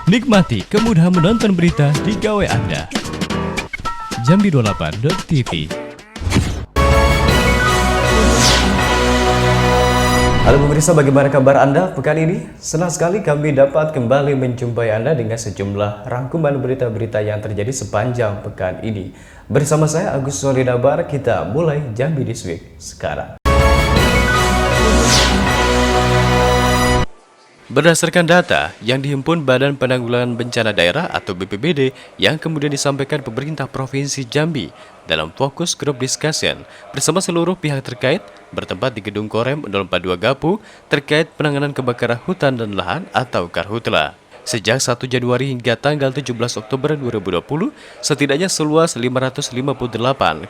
Nikmati kemudahan menonton berita di gawai Anda. Jambi28.tv. Halo pemirsa, bagaimana kabar Anda pekan ini? Senang sekali kami dapat kembali menjumpai Anda dengan sejumlah rangkuman berita-berita yang terjadi sepanjang pekan ini. Bersama saya Agus Solidabar, kita mulai Jambi This Week sekarang. Berdasarkan data yang dihimpun Badan Penanggulangan Bencana Daerah atau BPBD yang kemudian disampaikan pemerintah Provinsi Jambi dalam fokus group discussion bersama seluruh pihak terkait bertempat di Gedung Korem 042 Gapu terkait penanganan kebakaran hutan dan lahan atau Karhutla. Sejak 1 Januari hingga tanggal 17 Oktober 2020, setidaknya seluas 558,43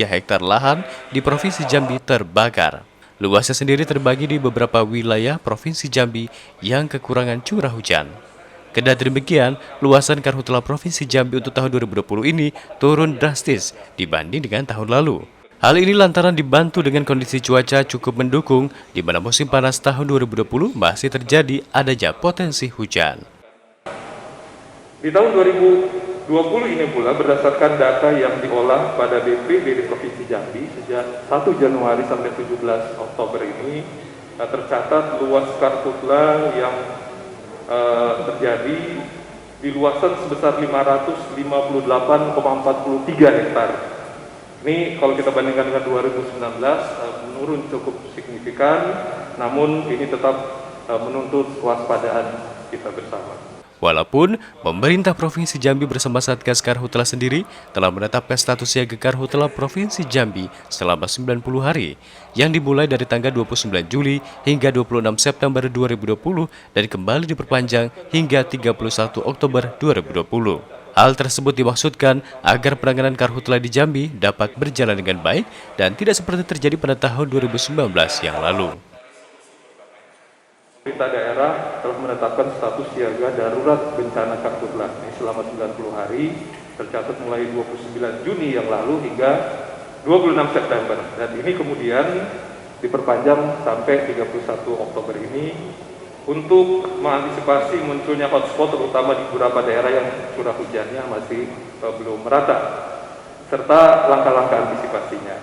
hektar lahan di Provinsi Jambi terbakar. Luasnya sendiri terbagi di beberapa wilayah Provinsi Jambi yang kekurangan curah hujan. Kendati demikian, luasan Karhutla Provinsi Jambi untuk tahun 2020 ini turun drastis dibanding dengan tahun lalu. Hal ini lantaran dibantu dengan kondisi cuaca cukup mendukung, di mana musim panas tahun 2020 masih terjadi adanya potensi hujan. Di tahun 2020 ini pula berdasarkan data yang diolah pada BPBD Provinsi Jambi sejak 1 Januari sampai 17 Oktober ini tercatat luas Karhutla yang terjadi di luasan sebesar 558,43 hektar. Ini kalau kita bandingkan dengan 2019 menurun cukup signifikan, namun ini tetap menuntut kewaspadaan kita bersama. Walaupun pemerintah Provinsi Jambi bersama Satgas Karhutla sendiri telah menetapkan status siaga Karhutla Provinsi Jambi selama 90 hari yang dimulai dari tanggal 29 Juli hingga 26 September 2020 dan kembali diperpanjang hingga 31 Oktober 2020. Hal tersebut dimaksudkan agar penanganan Karhutla di Jambi dapat berjalan dengan baik dan tidak seperti terjadi pada tahun 2019 yang lalu. Pemerintah daerah telah menetapkan status siaga darurat bencana Karhutla selama 90 hari, tercatat mulai 29 Juni yang lalu hingga 26 September. Dan ini kemudian diperpanjang sampai 31 Oktober ini untuk mengantisipasi munculnya hotspot terutama di beberapa daerah yang curah hujannya masih belum merata, serta langkah-langkah antisipasinya.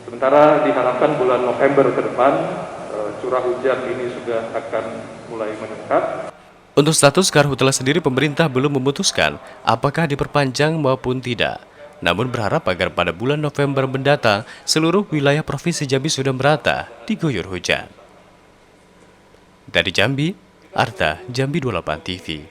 Sementara diharapkan bulan November ke depan curah hujan ini sudah akan mulai meningkat. Untuk status Karhutla sendiri pemerintah belum memutuskan apakah diperpanjang maupun tidak. Namun berharap agar pada bulan November mendatang seluruh wilayah Provinsi Jambi sudah merata diguyur hujan. Dari Jambi, Arta, Jambi28 TV.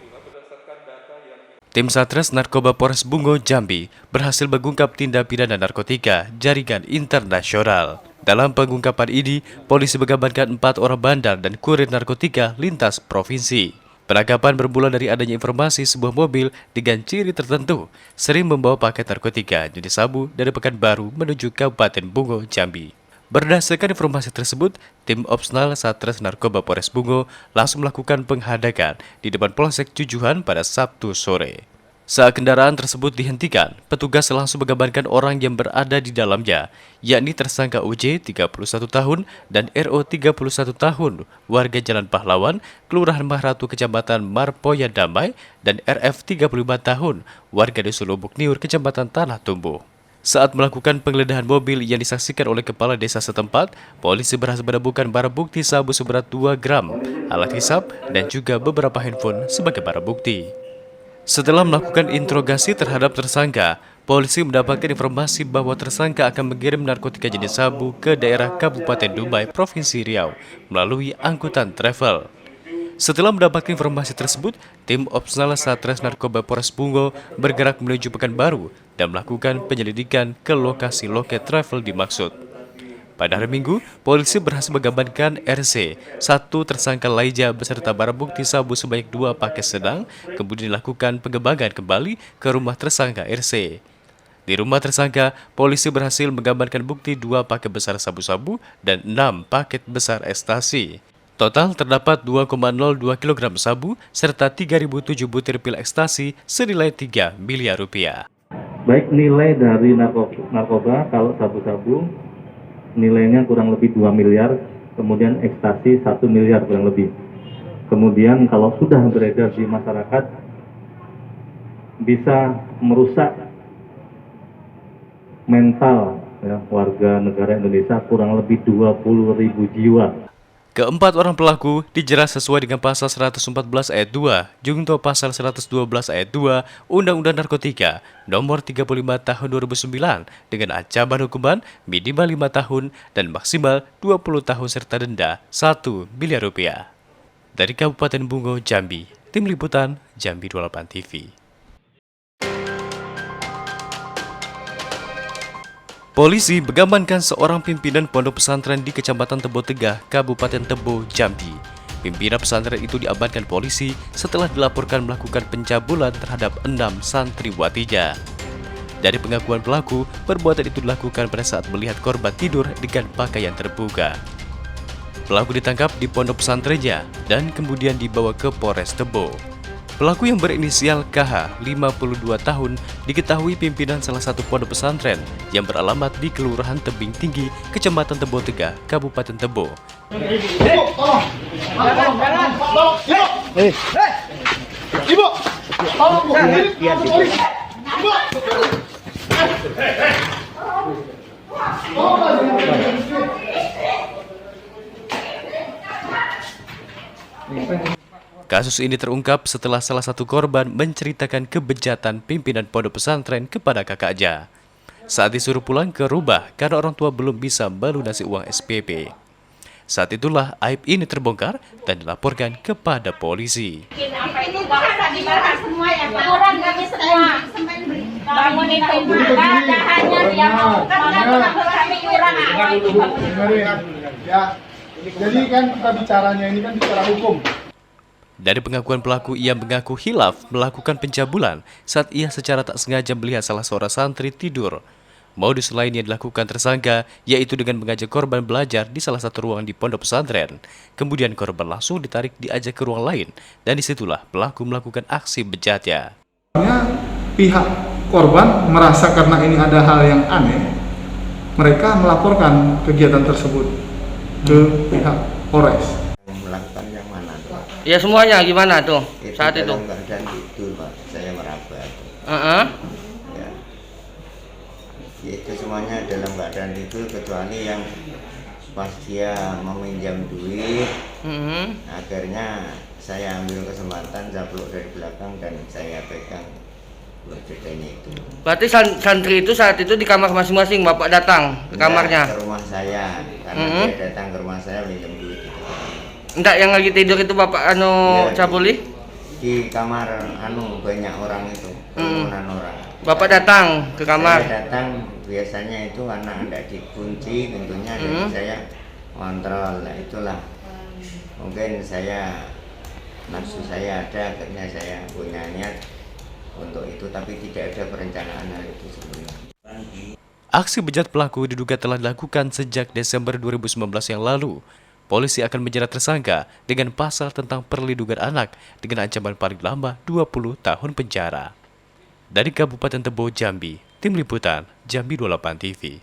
Tim Satres Narkoba Polres Bungo, Jambi berhasil mengungkap tindak pidana narkotika jaringan internasional. Dalam pengungkapan ini, polisi mengamankan 4 orang bandar dan kurir narkotika lintas provinsi. Penangkapan bermula dari adanya informasi sebuah mobil dengan ciri tertentu sering membawa paket narkotika jenis sabu dari Pekanbaru menuju Kabupaten Bungo, Jambi. Berdasarkan informasi tersebut, tim Opsnal Satres Narkoba Polres Bungo langsung melakukan penghadakan di depan Polsek Jujuhan pada Sabtu sore. Saat kendaraan tersebut dihentikan, petugas langsung mengamankan orang yang berada di dalamnya, yakni tersangka UJ 31 tahun dan RO 31 tahun, warga Jalan Pahlawan, Kelurahan Mahratu, Kecamatan Marpoya Damai, dan RF 35 tahun, warga Desa Lubuk Niur, Kecamatan Tanah Tumbuh. Saat melakukan penggeledahan mobil yang disaksikan oleh kepala desa setempat, polisi berhasil menemukan barang bukti sabu seberat 2 gram, alat hisap, dan juga beberapa handphone sebagai barang bukti. Setelah melakukan interogasi terhadap tersangka, polisi mendapatkan informasi bahwa tersangka akan mengirim narkotika jenis sabu ke daerah Kabupaten Dumai, Provinsi Riau, melalui angkutan travel. Setelah mendapatkan informasi tersebut, tim Opsnal Satres Narkoba Polres Bungo bergerak menuju Pekanbaru dan melakukan penyelidikan ke lokasi loket travel dimaksud. Pada hari Minggu, polisi berhasil mengamankan RC, satu tersangka lainnya beserta barang bukti sabu sebanyak 2 paket sedang, kemudian dilakukan pengembangan kembali ke rumah tersangka RC. Di rumah tersangka, polisi berhasil mengamankan bukti 2 paket besar sabu-sabu dan 6 paket besar ekstasi. Total terdapat 2,02 kg sabu serta 3.007 butir pil ekstasi senilai 3 miliar rupiah. Baik nilai dari narkoba kalau sabu-sabu nilainya kurang lebih 2 miliar, kemudian ekstasi 1 miliar kurang lebih. kemudian kalau sudah beredar di masyarakat bisa merusak mental ya, warga negara Indonesia kurang lebih 20.000 jiwa. Keempat orang pelaku dijerat sesuai dengan pasal 114 ayat 2, junto pasal 112 ayat 2 Undang-Undang Narkotika nomor 35 tahun 2009 dengan ancaman hukuman minimal 5 tahun dan maksimal 20 tahun serta denda 1 miliar rupiah. Dari Kabupaten Bungo, Jambi, Tim Liputan Jambi 28 TV. Polisi mengamankan seorang pimpinan pondok pesantren di Kecamatan Tebo Tegah, Kabupaten Tebo, Jambi. Pimpinan pesantren itu diamankan polisi setelah dilaporkan melakukan pencabulan terhadap 6 santriwatinya. Dari pengakuan pelaku, perbuatan itu dilakukan pada saat melihat korban tidur dengan pakaian terbuka. Pelaku ditangkap di pondok pesantrennya dan kemudian dibawa ke Polres Tebo. Pelaku yang berinisial KH, 52 tahun, diketahui pimpinan salah satu pondok pesantren yang beralamat di Kelurahan Tebing Tinggi, Kecamatan Tebo Tegah, Kabupaten Tebo. Kasus ini terungkap setelah salah satu korban menceritakan kebejatan pimpinan pondok pesantren kepada kakaknya. Saat disuruh pulang ke rumah karena orang tua belum bisa melunasi uang SPP. Saat itulah aib ini terbongkar dan dilaporkan kepada polisi. Jadi kan kita bicaranya ini kan bicara hukum. Dari pengakuan pelaku, ia mengaku hilaf melakukan pencabulan saat ia secara tak sengaja melihat salah seorang santri tidur. Modus lain yang dilakukan tersangka yaitu dengan mengajak korban belajar di salah satu ruang di pondok pesantren. Kemudian korban langsung ditarik diajak ke ruang lain dan disitulah pelaku melakukan aksi bejatnya. Pihak korban merasa karena ini ada hal yang aneh, mereka melaporkan kegiatan tersebut ke pihak Polres. Melakukan yang mana tuh? Ya semuanya gimana tuh saat itu? Dalam keadaan tidur Pak, saya meraba tuh. Ya. Itu semuanya dalam keadaan tidur kecuali yang pas dia meminjam duit, akhirnya saya ambil kesempatan, saya peluk dari belakang dan saya pegang buat bedanya itu. Berarti santri itu saat itu di kamar masing-masing, Bapak datang ke kamarnya? Ke rumah saya, karena dia datang ke rumah saya minjem duit itu. Enggak, yang lagi tidur itu Bapak Ya, cabuli? Di kamar banyak orang itu, kerumunan orang. Bapak datang ke kamar? Saya datang biasanya itu karena tidak dikunci tentunya, jadi saya kontrol. Nah itulah mungkin saya nafsu saya ada, akhirnya saya punya niat untuk itu, tapi tidak ada perencanaan hal itu sebelumnya. Aksi bejat pelaku diduga telah dilakukan sejak Desember 2019 yang lalu. Polisi akan menjerat tersangka dengan pasal tentang perlindungan anak dengan ancaman paling lama 20 tahun penjara. Dari Kabupaten Tebo, Jambi, Tim Liputan Jambi 28 TV.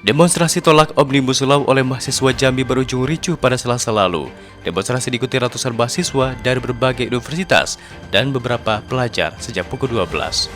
Demonstrasi tolak Omnibus Law oleh mahasiswa Jambi berujung ricuh pada Selasa lalu. Demonstrasi diikuti ratusan mahasiswa dari berbagai universitas dan beberapa pelajar sejak pukul 12.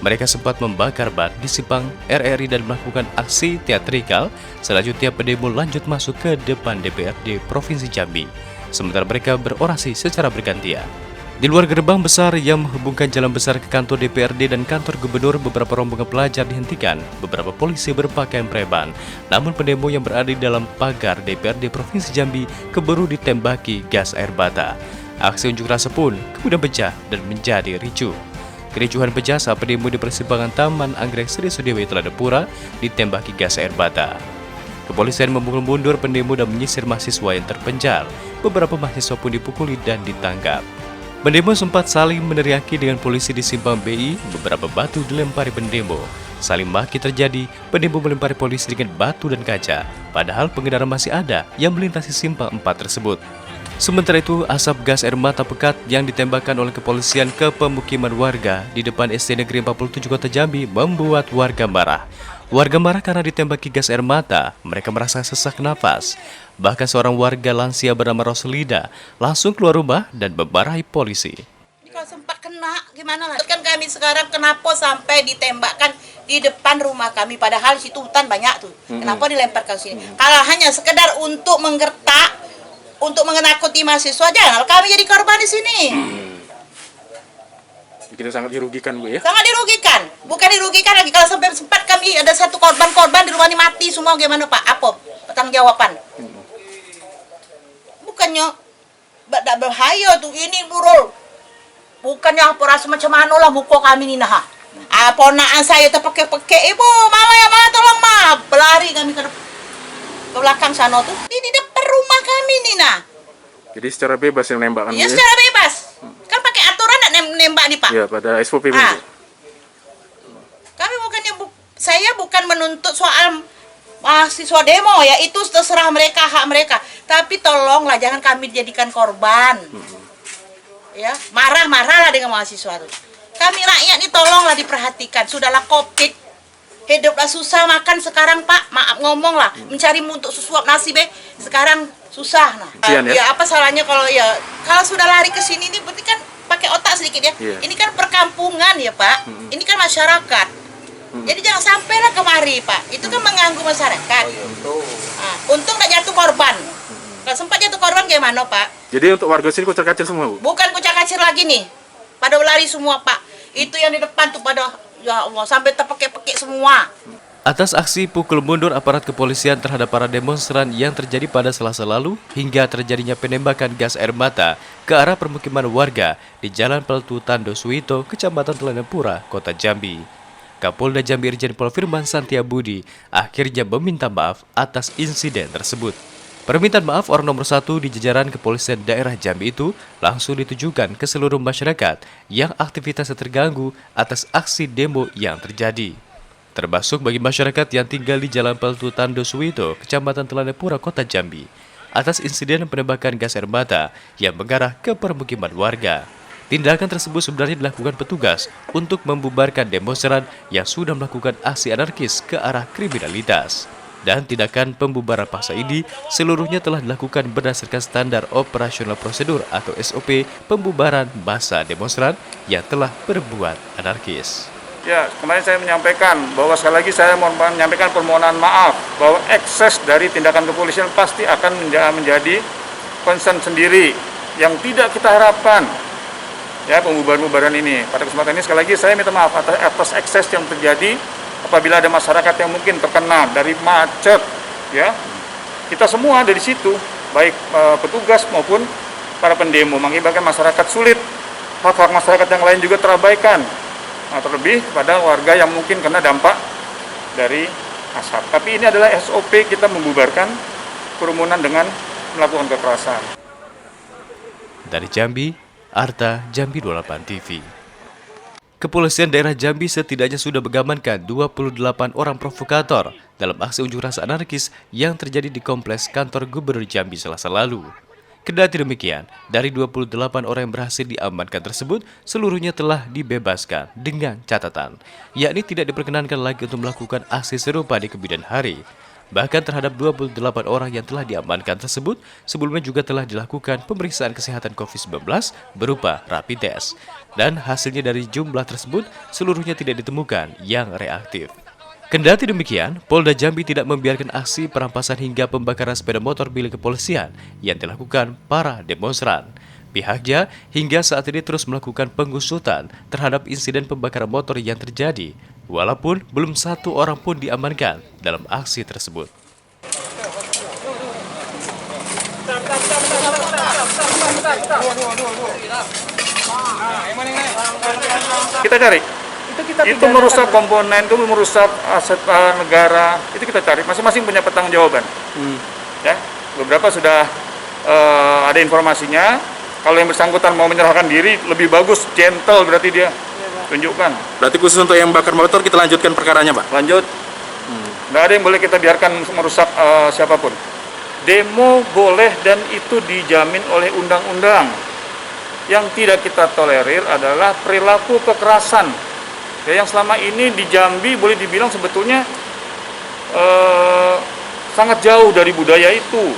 Mereka sempat membakar ban di simpang RRI dan melakukan aksi teatrikal. Selanjutnya pendemo lanjut masuk ke depan DPRD Provinsi Jambi. Sementara mereka berorasi secara bergantian. Di luar gerbang besar yang menghubungkan jalan besar ke kantor DPRD dan kantor gubernur, beberapa rombongan pelajar dihentikan. Beberapa polisi berpakaian preman. Namun pendemo yang berada di dalam pagar DPRD Provinsi Jambi keburu ditembaki gas air bata. Aksi unjuk rasa pun kemudian pecah dan menjadi ricuh. Kericuhan pecah saat pendemo di persimpangan Taman Anggrek Sri Sudewi Teladepura ditembaki gas air bata. Kepolisian memukul mundur pendemo dan menyisir mahasiswa yang terpenjal. Beberapa mahasiswa pun dipukuli dan ditangkap. Pendemo sempat saling meneriaki dengan polisi di simpang BI. Beberapa batu dilempari pendemo. Saling maki terjadi, pendemo melempari polisi dengan batu dan kaca. Padahal pengendara masih ada yang melintasi simpang 4 tersebut. Sementara itu, asap gas air mata pekat yang ditembakkan oleh kepolisian ke pemukiman warga di depan SD Negeri 47 Kota Jambi membuat warga marah. Warga marah karena ditembaki gas air mata, mereka merasa sesak nafas. Bahkan seorang warga lansia bernama Roslida langsung keluar rumah dan memarahi polisi. Kalau sempat kena, gimana lah? Kan kami sekarang kenapa sampai ditembakkan di depan rumah kami, padahal situ hutan banyak tuh. Kenapa dilemparkan sini? Kalau hanya sekedar untuk menggertak, untuk mengenakuti mahasiswa, jangan kami jadi korban di sini. Kita sangat dirugikan, Bu, ya? Sangat dirugikan. Bukan dirugikan lagi, kalau sampai sempat kami ada satu korban di rumah ini mati semua, gimana Pak? Apa pertanggung jawaban? Bukannya tidak berbahaya tuh, ini burul. Bukannya apa rasa macam mana lah muka kami ni nah. Ponaan saya terpekek-pekek, ibu, mama ya mama tolong ma, berlari kami ke belakang sana tuh. Ini di depan rumah kami nih nah. Jadi secara bebas yang nembak kan? Ya secara bebas. Kan pakai aturan nak nembak nih Pak. Iya, pada SOP. Kami bukannya saya bukan menuntut soal mahasiswa demo ya, itu terserah mereka, hak mereka. Tapi tolonglah jangan kami dijadikan korban. Ya, marah-marahlah dengan mahasiswa itu. Kami rakyat ini tolonglah diperhatikan. Sudahlah Covid, hiduplah susah, makan sekarang Pak, maaf ngomong lah, mencari untuk sesuap nasi sekarang susah nah. Ya apa salahnya kalau sudah lari ke sini ini berarti kan pakai otak sedikit ya. Ini kan perkampungan ya Pak. Ini kan masyarakat. Jadi jangan sampailah kemari Pak. Itu kan mengganggu masyarakat. Untung tidak jatuh korban. Kalau sempat jatuh korban gimana Pak? Jadi untuk warga sini kucak-kacir semua, Bu? Bukan kucak-kacir lagi nih. Pada berlari semua Pak. Itu yang di depan tuh pada ya Allah sampai terpekik-pekik semua. Atas aksi pukul mundur aparat kepolisian terhadap para demonstran yang terjadi pada Selasa lalu hingga terjadinya penembakan gas air mata ke arah permukiman warga di Jalan Peltu Tando Suwito, Kecamatan Telanepura, Kota Jambi. Kapolda Jambi Irjen Pol Firman Santiabudi akhirnya meminta maaf atas insiden tersebut. Permintaan maaf orang nomor 1 di jajaran kepolisian daerah Jambi itu langsung ditujukan ke seluruh masyarakat yang aktivitasnya terganggu atas aksi demo yang terjadi. Termasuk bagi masyarakat yang tinggal di Jalan Peltu Tando Suwito, Kecamatan Telanepura, Kota Jambi, atas insiden penembakan gas air mata yang mengarah ke permukiman warga. Tindakan tersebut sebenarnya dilakukan petugas untuk membubarkan demonstran yang sudah melakukan aksi anarkis ke arah kriminalitas. Dan tindakan pembubaran paksa ini seluruhnya telah dilakukan berdasarkan standar operasional prosedur atau SOP pembubaran massa demonstran yang telah berbuat anarkis. Ya, kemarin saya menyampaikan bahwa sekali lagi saya menyampaikan permohonan maaf bahwa ekses dari tindakan kepolisian pasti akan menjadi concern sendiri yang tidak kita harapkan. Ya, pembubaran ini. Pada kesempatan ini sekali lagi saya minta maaf atas ekses yang terjadi apabila ada masyarakat yang mungkin terkena dari macet. Ya, kita semua ada di situ, baik petugas maupun para pendemo, mengakibatkan masyarakat sulit. Hak-hak masyarakat yang lain juga terabaikan. Terlebih pada warga yang mungkin kena dampak dari asap. Tapi ini adalah SOP kita membubarkan kerumunan dengan melakukan kekerasan. Dari Jambi, Arta, Jambi 28 TV. Kepolisian daerah Jambi setidaknya sudah mengamankan 28 orang provokator dalam aksi unjuk rasa anarkis yang terjadi di kompleks kantor Gubernur Jambi Selasa lalu. Kendati demikian, dari 28 orang yang berhasil diamankan tersebut, seluruhnya telah dibebaskan dengan catatan, yakni tidak diperkenankan lagi untuk melakukan aksi serupa di kemudian hari. Bahkan terhadap 28 orang yang telah diamankan tersebut, sebelumnya juga telah dilakukan pemeriksaan kesehatan COVID-19 berupa rapid test. Dan hasilnya dari jumlah tersebut, seluruhnya tidak ditemukan yang reaktif. Kendati demikian, Polda Jambi tidak membiarkan aksi perampasan hingga pembakaran sepeda motor milik kepolisian yang dilakukan para demonstran. Pihaknya hingga saat ini terus melakukan pengusutan terhadap insiden pembakaran motor yang terjadi, walaupun belum satu orang pun diamankan dalam aksi tersebut. Kita cari. Itu merusak komponen, itu merusak aset negara, itu kita cari. Masing-masing punya pertanggungjawaban. Ya, beberapa sudah ada informasinya. Kalau yang bersangkutan mau menyerahkan diri, lebih bagus, gentle berarti dia tunjukkan. Berarti khusus untuk yang bakar motor kita lanjutkan perkaranya, Pak? Lanjut. Nggak ada yang boleh kita biarkan merusak siapapun. Demo boleh dan itu dijamin oleh undang-undang. Yang tidak kita tolerir adalah perilaku kekerasan. Ya, yang selama ini di Jambi boleh dibilang sebetulnya sangat jauh dari budaya itu.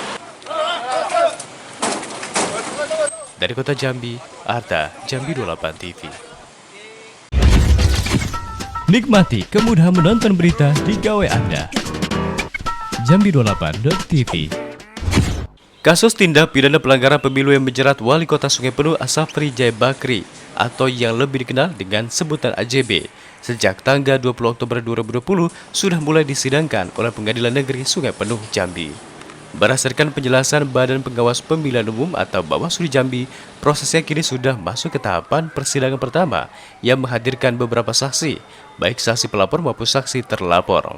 Dari Kota Jambi, Arta, Jambi 28 TV. Nikmati kemudahan menonton berita di gawai Anda. Jambi28.tv. Kasus tindak pidana pelanggaran pemilu yang menjerat Wali Kota Sungai Penuh Asafri Jaya Bakri atau yang lebih dikenal dengan sebutan AJB sejak tanggal 20 Oktober 2020 sudah mulai disidangkan oleh Pengadilan Negeri Sungai Penuh Jambi. Berdasarkan penjelasan Badan Pengawas Pemilihan Umum atau Bawaslu Jambi, prosesnya kini sudah masuk ke tahapan persidangan pertama yang menghadirkan beberapa saksi, baik saksi pelapor maupun saksi terlapor.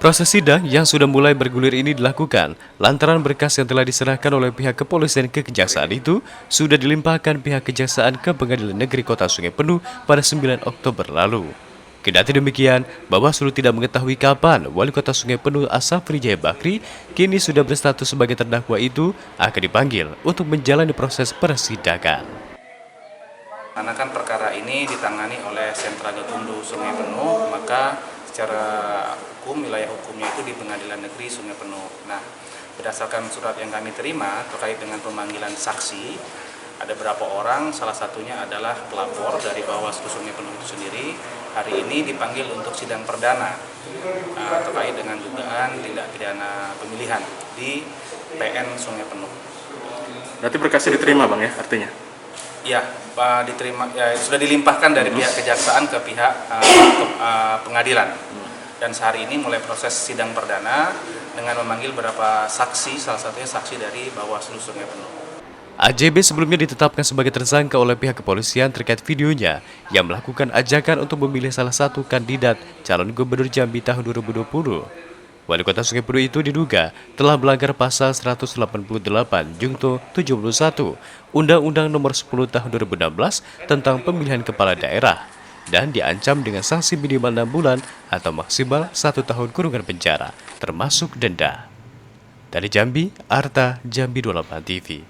Proses sidang yang sudah mulai bergulir ini dilakukan lantaran berkas yang telah diserahkan oleh pihak kepolisian ke kejaksaan itu sudah dilimpahkan pihak kejaksaan ke Pengadilan Negeri Kota Sungai Penuh pada 9 Oktober lalu. Kendati demikian, Bawaslu tidak mengetahui kapan Wali Kota Sungai Penuh Asafri Jaya Bakri kini sudah berstatus sebagai terdakwa itu akan dipanggil untuk menjalani proses persidangan. Karena kan perkara ini ditangani oleh Sentra Gakumdu Sungai Penuh, maka secara hukum, wilayah hukumnya itu di Pengadilan Negeri Sungai Penuh. Nah, berdasarkan surat yang kami terima terkait dengan pemanggilan saksi, ada beberapa orang, salah satunya adalah pelapor dari Bawaslu Sungai Penuh itu sendiri, hari ini dipanggil untuk sidang perdana terkait dengan dugaan tindak pidana pemilihan di PN Sungai Penuh. Berarti berkasnya diterima Bang ya artinya? Ya, diterima, ya, sudah dilimpahkan dari pihak kejaksaan ke pihak pengadilan. Dan sehari ini mulai proses sidang perdana dengan memanggil beberapa saksi, salah satunya saksi dari Bawaslu Sungai Penuh. AJB sebelumnya ditetapkan sebagai tersangka oleh pihak kepolisian terkait videonya yang melakukan ajakan untuk memilih salah satu kandidat calon gubernur Jambi tahun 2020. Wali Kota Sungai Penuh itu diduga telah melanggar pasal 188 Junto 71 Undang-Undang Nomor 10 Tahun 2016 tentang pemilihan kepala daerah dan diancam dengan sanksi minimal 6 bulan atau maksimal 1 tahun kurungan penjara, termasuk denda. Dari Jambi, Arta, Jambi 28 TV.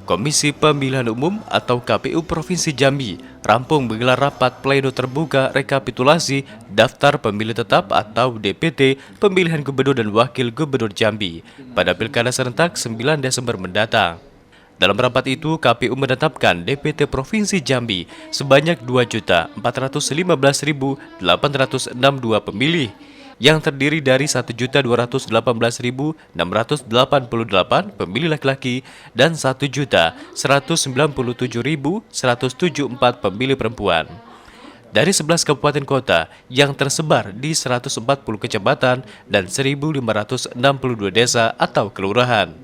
Komisi Pemilihan Umum atau KPU Provinsi Jambi rampung menggelar rapat pleno terbuka rekapitulasi daftar pemilih tetap atau DPT pemilihan gubernur dan wakil gubernur Jambi pada Pilkada serentak 9 Desember mendatang. Dalam rapat itu, KPU menetapkan DPT Provinsi Jambi sebanyak 2.415.862 pemilih yang terdiri dari 1.218.688 pemilih laki-laki dan 1.197.174 pemilih perempuan. Dari 11 kabupaten kota yang tersebar di 140 kecamatan dan 1.562 desa atau kelurahan.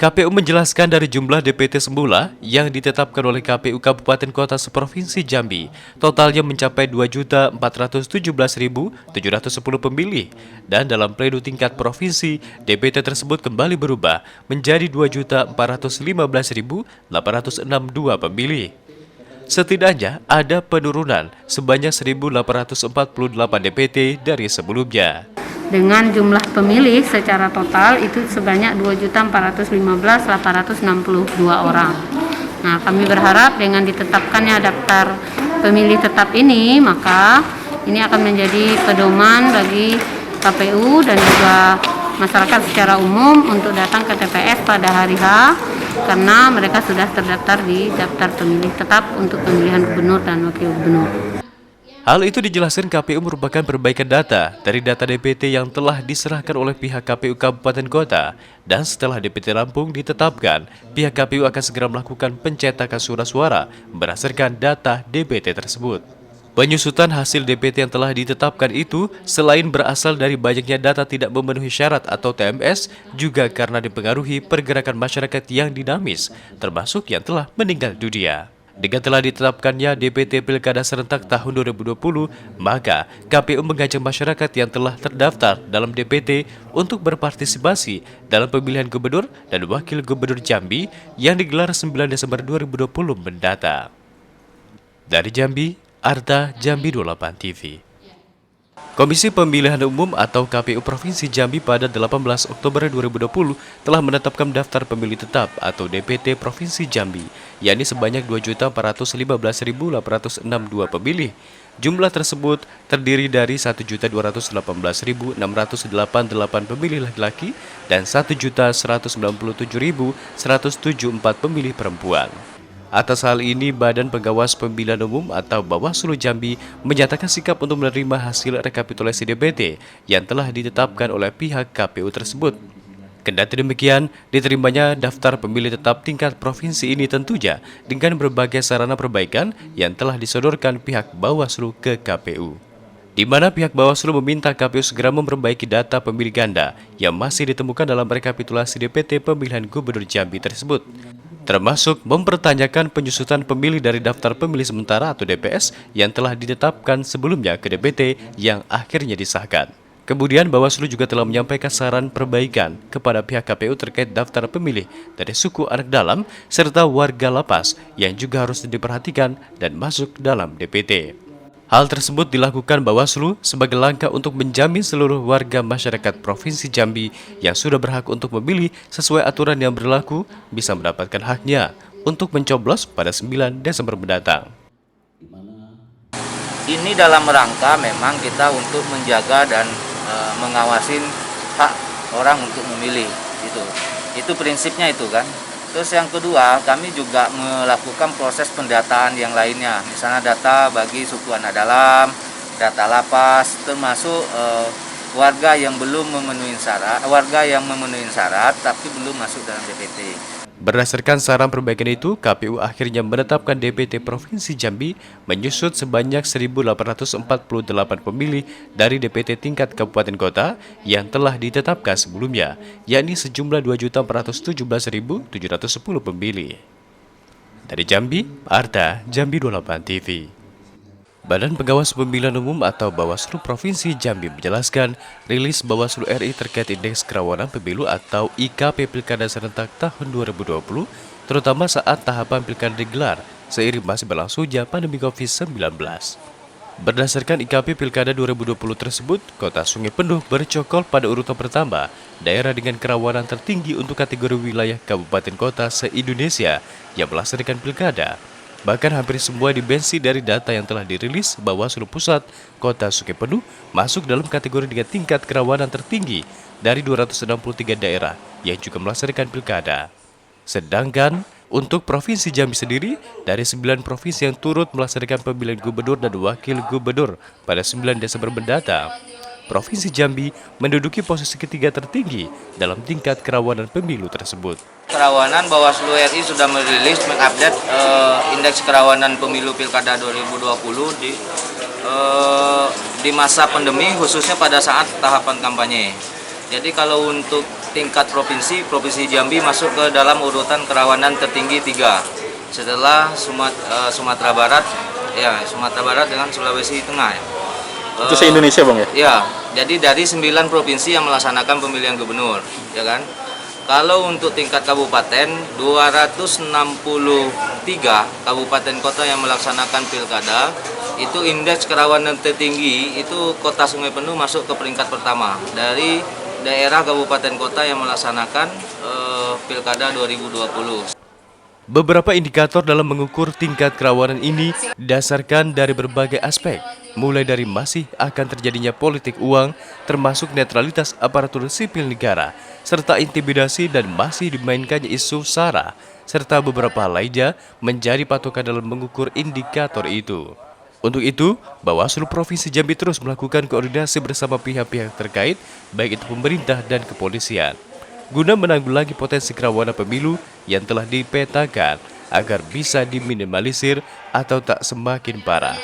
KPU menjelaskan dari jumlah DPT semula yang ditetapkan oleh KPU Kabupaten Kota seprovinsi Jambi, totalnya mencapai 2.417.710 pemilih, dan dalam pleno tingkat provinsi, DPT tersebut kembali berubah menjadi 2.415.862 pemilih. Setidaknya ada penurunan sebanyak 1.848 DPT dari sebelumnya. Dengan jumlah pemilih secara total itu sebanyak 2.415.862 orang. Nah, kami berharap dengan ditetapkannya daftar pemilih tetap ini, maka ini akan menjadi pedoman bagi KPU dan juga masyarakat secara umum untuk datang ke TPS pada hari H, karena mereka sudah terdaftar di daftar pemilih tetap untuk pemilihan gubernur dan wakil gubernur. Hal itu dijelaskan KPU merupakan perbaikan data dari data DPT yang telah diserahkan oleh pihak KPU Kabupaten Kota, dan setelah DPT rampung ditetapkan, pihak KPU akan segera melakukan pencetakan surat suara berdasarkan data DPT tersebut. Penyusutan hasil DPT yang telah ditetapkan itu selain berasal dari banyaknya data tidak memenuhi syarat atau TMS, juga karena dipengaruhi pergerakan masyarakat yang dinamis, termasuk yang telah meninggal dunia. Dengan telah ditetapkannya DPT Pilkada Serentak tahun 2020, maka KPU mengajak masyarakat yang telah terdaftar dalam DPT untuk berpartisipasi dalam pemilihan gubernur dan wakil gubernur Jambi yang digelar 9 Desember 2020 mendatang. Dari Jambi, Arta, Jambi 28 TV. Komisi Pemilihan Umum atau KPU Provinsi Jambi pada 18 Oktober 2020 telah menetapkan daftar pemilih tetap atau DPT Provinsi Jambi, yakni sebanyak 2.415.862 pemilih. Jumlah tersebut terdiri dari 1.218.688 pemilih laki-laki dan 1.197.174 pemilih perempuan. Atas hal ini, Badan Pengawas Pemilihan Umum atau Bawaslu Jambi menyatakan sikap untuk menerima hasil rekapitulasi DPT yang telah ditetapkan oleh pihak KPU tersebut. Kendati demikian, diterimanya daftar pemilih tetap tingkat provinsi ini tentunya dengan berbagai sarana perbaikan yang telah disodorkan pihak Bawaslu ke KPU. Di mana pihak Bawaslu meminta KPU segera memperbaiki data pemilih ganda yang masih ditemukan dalam rekapitulasi DPT pemilihan Gubernur Jambi tersebut, termasuk mempertanyakan penyusutan pemilih dari daftar pemilih sementara atau DPS yang telah ditetapkan sebelumnya ke DPT yang akhirnya disahkan. Kemudian Bawaslu juga telah menyampaikan saran perbaikan kepada pihak KPU terkait daftar pemilih dari suku anak dalam serta warga lapas yang juga harus diperhatikan dan masuk dalam DPT. Hal tersebut dilakukan Bawaslu sebagai langkah untuk menjamin seluruh warga masyarakat Provinsi Jambi yang sudah berhak untuk memilih sesuai aturan yang berlaku bisa mendapatkan haknya untuk mencoblos pada 9 Desember mendatang. Ini dalam rangka memang kita untuk menjaga dan mengawasin hak orang untuk memilih gitu. Itu prinsipnya itu kan. Terus yang kedua, kami juga melakukan proses pendataan yang lainnya, misalnya data bagi suku anak dalam, data lapas, termasuk warga yang belum memenuhi syarat, tapi belum masuk dalam DPT. Berdasarkan saran perbaikan itu, KPU akhirnya menetapkan DPT Provinsi Jambi menyusut sebanyak 1.848 pemilih dari DPT tingkat kabupaten kota yang telah ditetapkan sebelumnya, yakni sejumlah 2.417.710 pemilih. Dari Jambi, Arta, Jambi 28 TV. Badan Pengawas Pemilihan Umum atau Bawaslu Provinsi Jambi menjelaskan rilis Bawaslu RI terkait Indeks Kerawanan Pemilu atau IKP Pilkada Serentak tahun 2020, terutama saat tahapan pilkada digelar seiring masih berlangsungnya pandemi COVID-19. Berdasarkan IKP Pilkada 2020 tersebut, Kota Sungai Penuh bercokol pada urutan pertama, daerah dengan kerawanan tertinggi untuk kategori wilayah kabupaten kota se-Indonesia yang melaksanakan pilkada. Bahkan hampir semua dimensi dari data yang telah dirilis Bawaslu Pusat Kota Sungai Penuh masuk dalam kategori dengan tingkat kerawanan tertinggi dari 263 daerah yang juga melaksanakan pilkada. Sedangkan untuk Provinsi Jambi sendiri, dari 9 provinsi yang turut melaksanakan pemilihan gubernur dan wakil gubernur pada 9 Desember mendatang, Provinsi Jambi menduduki posisi ketiga tertinggi dalam tingkat kerawanan pemilu tersebut. Kerawanan Bawaslu RI sudah merilis mengupdate indeks kerawanan pemilu Pilkada 2020 di masa pandemi, khususnya pada saat tahapan kampanye. Jadi kalau untuk tingkat provinsi, Provinsi Jambi masuk ke dalam urutan kerawanan tertinggi 3 setelah Sumatera Barat, Sumatera Barat dengan Sulawesi Tengah. Itu se-Indonesia Bang ya? Ya, jadi dari 9 provinsi yang melaksanakan pemilihan gubernur, ya kan? Kalau untuk tingkat kabupaten, 263 kabupaten kota yang melaksanakan pilkada, itu indeks kerawanan tertinggi, itu Kota Sungai Penuh masuk ke peringkat pertama dari daerah kabupaten kota yang melaksanakan pilkada 2020. Beberapa indikator dalam mengukur tingkat kerawanan ini didasarkan dari berbagai aspek, mulai dari masih akan terjadinya politik uang, termasuk netralitas aparatur sipil negara, serta intimidasi dan masih dimainkannya isu SARA, serta beberapa hal lainnya menjadi patokan dalam mengukur indikator itu. Untuk itu, Bawaslu Provinsi Jambi terus melakukan koordinasi bersama pihak-pihak terkait, baik itu pemerintah dan kepolisian, guna menanggulangi potensi kerawanan pemilu yang telah dipetakan agar bisa diminimalisir atau tak semakin parah.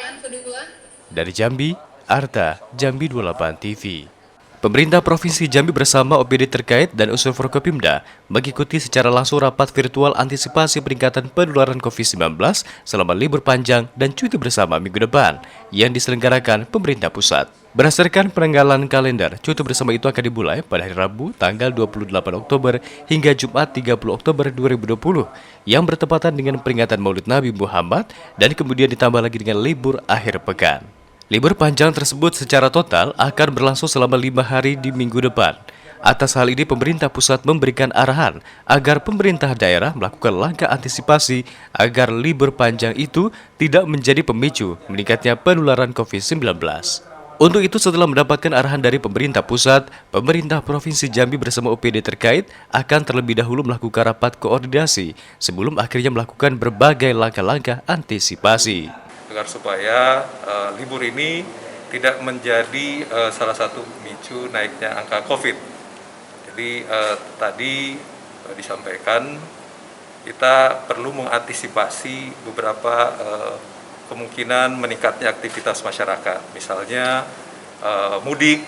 Dari Jambi, Arta, Jambi 28 TV. Pemerintah Provinsi Jambi bersama OPD terkait dan unsur Forkopimda mengikuti secara langsung rapat virtual antisipasi peningkatan penularan COVID-19 selama libur panjang dan cuti bersama minggu depan yang diselenggarakan pemerintah pusat. Berdasarkan penanggalan kalender, cuti bersama itu akan dimulai pada hari Rabu tanggal 28 Oktober hingga Jumat 30 Oktober 2020 yang bertepatan dengan peringatan Maulid Nabi Muhammad dan kemudian ditambah lagi dengan libur akhir pekan. Libur panjang tersebut secara total akan berlangsung selama 5 hari di minggu depan. Atas hal ini, pemerintah pusat memberikan arahan agar pemerintah daerah melakukan langkah antisipasi agar libur panjang itu tidak menjadi pemicu meningkatnya penularan COVID-19. Untuk itu, setelah mendapatkan arahan dari pemerintah pusat, pemerintah Provinsi Jambi bersama OPD terkait akan terlebih dahulu melakukan rapat koordinasi sebelum akhirnya melakukan berbagai langkah-langkah antisipasi. Agar supaya libur ini tidak menjadi salah satu pemicu naiknya angka COVID. Jadi tadi disampaikan kita perlu mengantisipasi beberapa kemungkinan meningkatnya aktivitas masyarakat, misalnya mudik,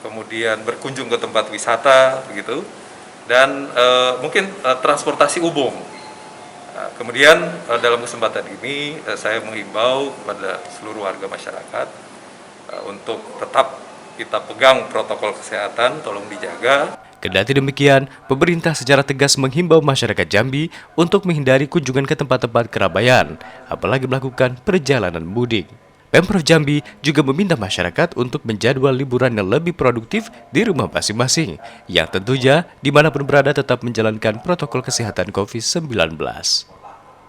kemudian berkunjung ke tempat wisata, begitu, dan mungkin transportasi umum. Kemudian dalam kesempatan ini saya mengimbau kepada seluruh warga masyarakat untuk tetap kita pegang protokol kesehatan, tolong dijaga. Kendati demikian, pemerintah secara tegas menghimbau masyarakat Jambi untuk menghindari kunjungan ke tempat-tempat keramaian, apalagi melakukan perjalanan mudik. Pemprov Jambi juga meminta masyarakat untuk menjadwal liburan yang lebih produktif di rumah masing-masing, yang tentunya dimanapun berada tetap menjalankan protokol kesehatan COVID-19.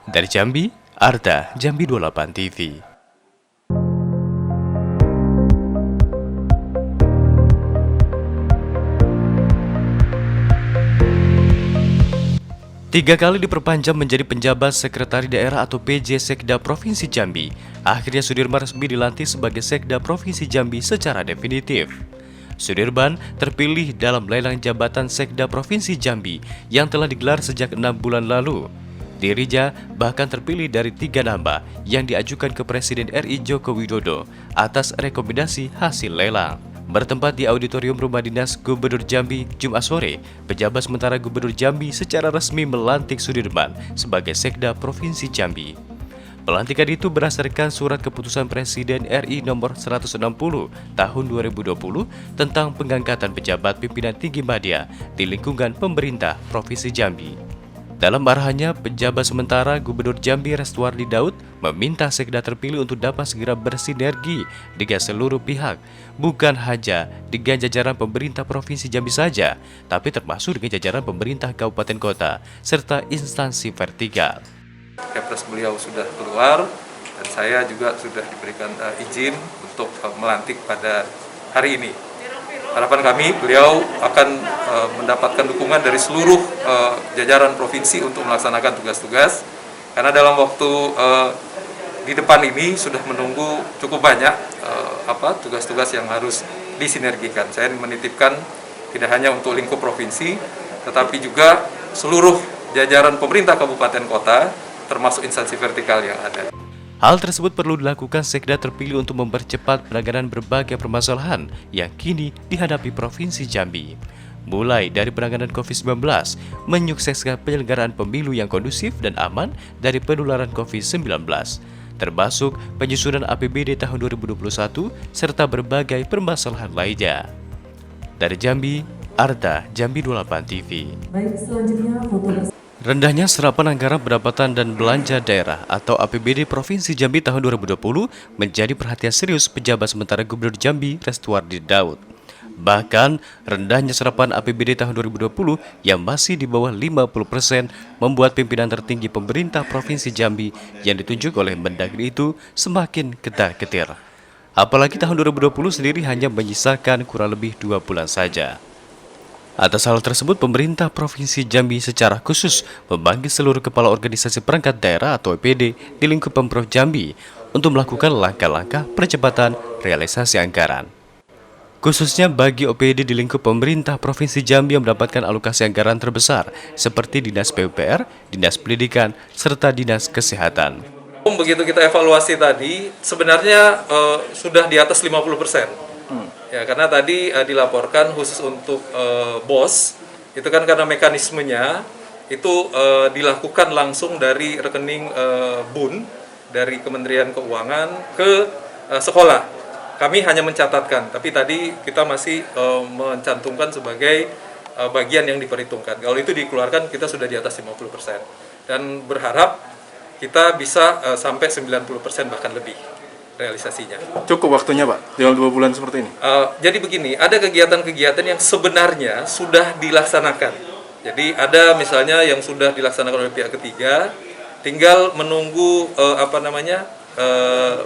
Dari Jambi, Arta, Jambi 28 TV. Tiga kali diperpanjang menjadi penjabat Sekretari Daerah atau PJ Sekda Provinsi Jambi. Akhirnya Sudirman resmi dilantik sebagai Sekda Provinsi Jambi secara definitif. Sudirman terpilih dalam lelang jabatan Sekda Provinsi Jambi yang telah digelar sejak 6 bulan lalu. Dirinya bahkan terpilih dari 3 nama yang diajukan ke Presiden RI Joko Widodo atas rekomendasi hasil lelang. Bertempat di auditorium Rumah Dinas Gubernur Jambi Jumat sore, pejabat sementara Gubernur Jambi secara resmi melantik Sudirman sebagai Sekda Provinsi Jambi. Pelantikan itu berdasarkan surat keputusan Presiden RI nomor 160 tahun 2020 tentang pengangkatan pejabat pimpinan tinggi media di lingkungan pemerintah Provinsi Jambi. Dalam arahannya, pejabat sementara Gubernur Jambi Restuardi Daud meminta Sekda terpilih untuk dapat segera bersinergi dengan seluruh pihak, bukan hanya dengan jajaran pemerintah Provinsi Jambi saja, tapi termasuk dengan jajaran pemerintah kabupaten kota, serta instansi vertikal. Kepres beliau sudah keluar, dan saya juga sudah diberikan izin untuk melantik pada hari ini. Harapan kami, beliau akan mendapatkan dukungan dari seluruh jajaran provinsi untuk melaksanakan tugas-tugas, karena dalam waktu di depan ini sudah menunggu cukup banyak tugas-tugas yang harus disinergikan. Saya menitipkan tidak hanya untuk lingkup provinsi, tetapi juga seluruh jajaran pemerintah kabupaten kota, termasuk instansi vertikal yang ada. Hal tersebut perlu dilakukan Sekda terpilih untuk mempercepat penanganan berbagai permasalahan yang kini dihadapi Provinsi Jambi. Mulai dari penanganan COVID-19, menyukseskan penyelenggaraan pemilu yang kondusif dan aman dari penularan COVID-19, termasuk penyusunan APBD tahun 2021, serta berbagai permasalahan lainnya. Dari Jambi, Arta, Jambi 28 TV. Baik, selanjutnya foto. Rendahnya serapan anggaran pendapatan dan belanja daerah atau APBD Provinsi Jambi tahun 2020 menjadi perhatian serius pejabat sementara Gubernur Jambi Restuardi Daud. Bahkan, rendahnya serapan APBD tahun 2020 yang masih di bawah 50% membuat pimpinan tertinggi pemerintah Provinsi Jambi yang ditunjuk oleh Mendagri itu semakin ketar-ketir. Apalagi tahun 2020 sendiri hanya menyisakan kurang lebih 2 bulan saja. Atas hal tersebut, pemerintah Provinsi Jambi secara khusus memanggil seluruh kepala organisasi perangkat daerah atau OPD di lingkup Pemprov Jambi untuk melakukan langkah-langkah percepatan realisasi anggaran. Khususnya bagi OPD di lingkup pemerintah Provinsi Jambi yang mendapatkan alokasi anggaran terbesar seperti Dinas PUPR, Dinas Pendidikan, serta Dinas Kesehatan. Begitu kita evaluasi tadi, sebenarnya sudah di atas 50%. Ya, karena tadi dilaporkan khusus untuk BOS, itu kan karena mekanismenya itu dilakukan langsung dari rekening BUN dari Kementerian Keuangan ke sekolah. Kami hanya mencatatkan, tapi tadi kita masih mencantumkan sebagai bagian yang diperhitungkan. Kalau itu dikeluarkan, kita sudah di atas 50%. Dan berharap kita bisa sampai 90% bahkan lebih. realisasinya. Cukup waktunya Pak, dalam 2 bulan seperti ini? Jadi begini, ada kegiatan-kegiatan yang sebenarnya sudah dilaksanakan. Jadi ada misalnya yang sudah dilaksanakan oleh pihak ketiga, tinggal menunggu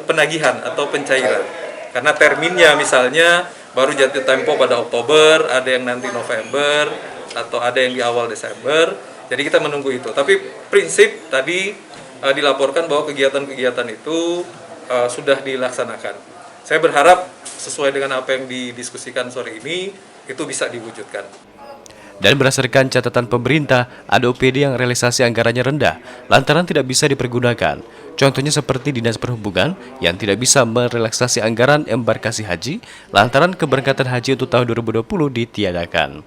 penagihan atau pencairan. Karena terminnya misalnya baru jatuh tempo pada Oktober, ada yang nanti November, atau ada yang di awal Desember. Jadi kita menunggu itu. Tapi prinsip tadi dilaporkan bahwa kegiatan-kegiatan itu sudah dilaksanakan. Saya berharap sesuai dengan apa yang didiskusikan sore ini, itu bisa diwujudkan. Dan berdasarkan catatan pemerintah, ada OPD yang realisasi anggarannya rendah, lantaran tidak bisa dipergunakan. Contohnya seperti Dinas Perhubungan yang tidak bisa merelaksasi anggaran embarkasi haji, lantaran keberangkatan haji untuk tahun 2020 ditiadakan.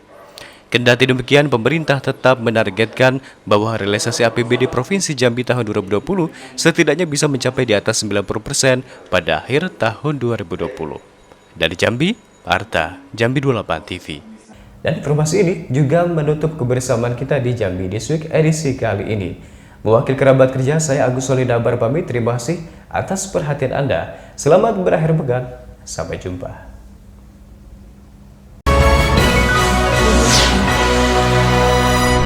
Kendati demikian, pemerintah tetap menargetkan bahwa realisasi APBD Provinsi Jambi tahun 2020 setidaknya bisa mencapai di atas 90% pada akhir tahun 2020. Dari Jambi, Arta, Jambi 28 TV. Dan informasi ini juga menutup kebersamaan kita di Jambi This Week edisi kali ini. Mewakili kerabat kerja, saya Agus Solidabar pamit. Terima kasih atas perhatian Anda. Selamat berakhir pekan. Sampai jumpa.